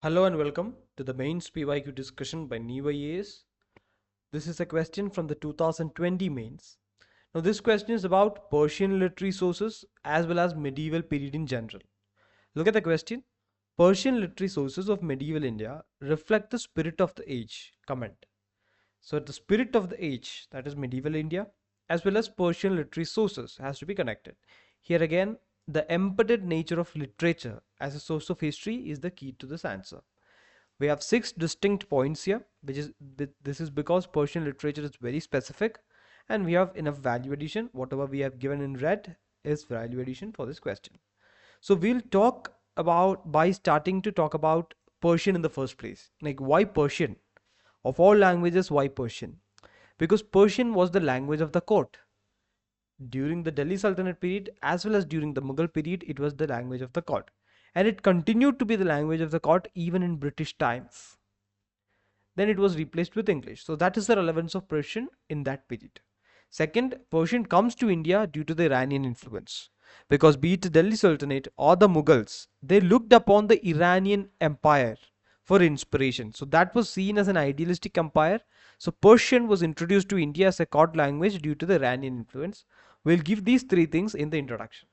Hello and welcome to the mains PYQ discussion by Neva EAS. This is a question from the 2020 mains. Now this question is about Persian literary sources as well as medieval period in general. Look at the question. Persian literary sources of medieval India reflect the spirit of the age. Comment. So the spirit of the age, that is medieval India, as well as Persian literary sources has to be connected. Here again, the embedded nature of literature as a source of history is the key to this answer. We have six distinct points here, this is because Persian literature is very specific, and we have enough value addition. Whatever we have given in red is value addition for this question. So we'll talk about by starting to talk about Persian in the first place. Like, why Persian? Of all languages, why Persian? Because Persian was the language of the court. During the Delhi Sultanate period as well as during the Mughal period, it was the language of the court. And it continued to be the language of the court even in British times. Then it was replaced with English. So that is the relevance of Persian in that period. Second, Persian comes to India due to the Iranian influence. Because be it the Delhi Sultanate or the Mughals, they looked upon the Iranian empire for inspiration. So that was seen as an idealistic empire. So Persian was introduced to India as a court language due to the Iranian influence. We'll give these three things in the introduction.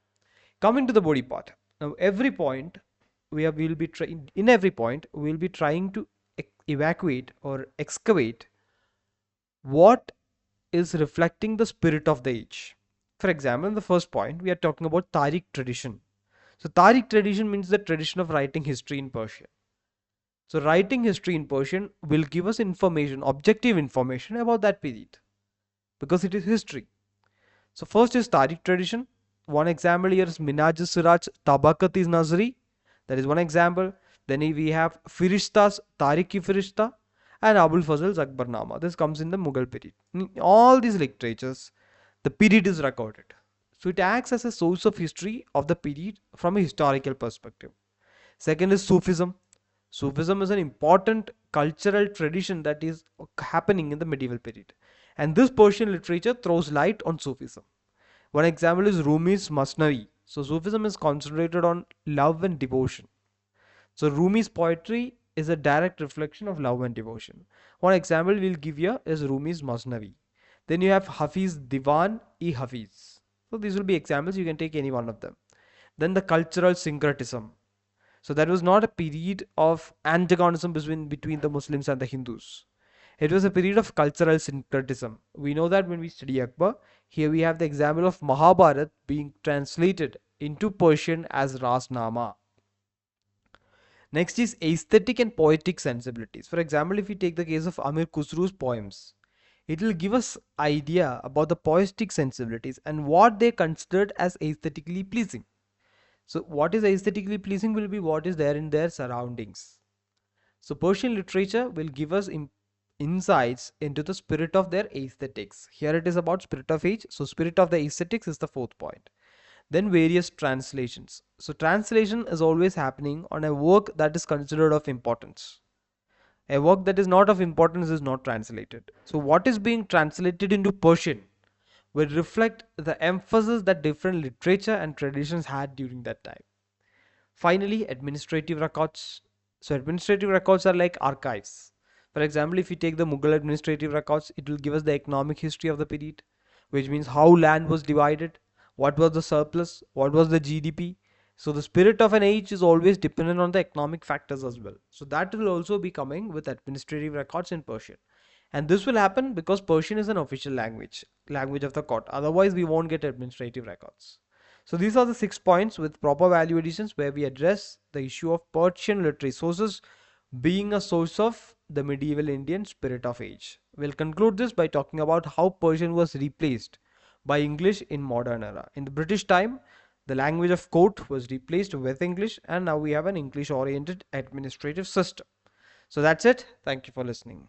Coming to the body part. Now every point we'll be trying in every point we'll be trying to evacuate or excavate what is reflecting the spirit of the age. For example, in the first point, we are talking about Tariq tradition. So Tariq tradition means the tradition of writing history in Persian. So writing history in Persian will give us information, objective information about that period because it is history. So first is Tariq tradition. One example here is Minaj Siraj Tabakat is Nazri. That is one example. Then we have Firishtas, Tariq-i Firishta, and Abul Fazl's Akbarnama. This comes in the Mughal period. In all these literatures, the period is recorded. So it acts as a source of history of the period from a historical perspective. Second is Sufism. Sufism is an important cultural tradition that is happening in the medieval period. And this Persian literature throws light on Sufism. One example is Rumi's Masnavi. So Sufism is concentrated on love and devotion. So Rumi's poetry is a direct reflection of love and devotion. One example we'll give here is Rumi's Masnavi. Then you have Hafiz Diwan-i Hafiz. So these will be examples, you can take any one of them. Then the cultural syncretism. So that was not a period of antagonism between the Muslims and the Hindus. It was a period of cultural syncretism. We know that when we study Akbar. Here we have the example of Mahabharat being translated into Persian as Rasnama. Next is aesthetic and poetic sensibilities. For example, if we take the case of Amir Khusru's poems, it will give us idea about the poetic sensibilities and what they considered as aesthetically pleasing. So what is aesthetically pleasing will be what is there in their surroundings. So Persian literature will give us insights into the spirit of their aesthetics. Here it is about spirit of age. So spirit of the aesthetics is the fourth point. Then various translations. So translation is always happening on a work that is considered of importance. A work that is not of importance is not translated. So what is being translated into Persian will reflect the emphasis that different literature and traditions had during that time. Finally, administrative records. So administrative records are like archives. For example, if you take the Mughal administrative records, it will give us the economic history of the period, which means how land was divided, what was the surplus, what was the GDP. So the spirit of an age is always dependent on the economic factors as well. So that will also be coming with administrative records in Persian. And this will happen because Persian is an official language of the court. Otherwise, we won't get administrative records. So these are the 6 points with proper value additions where we address the issue of Persian literary sources being a source of the medieval Indian spirit of age. We'll conclude this by talking about how Persian was replaced by English in modern era. In the British time, the language of court was replaced with English, and now we have an English oriented administrative system. So that's it. Thank you for listening.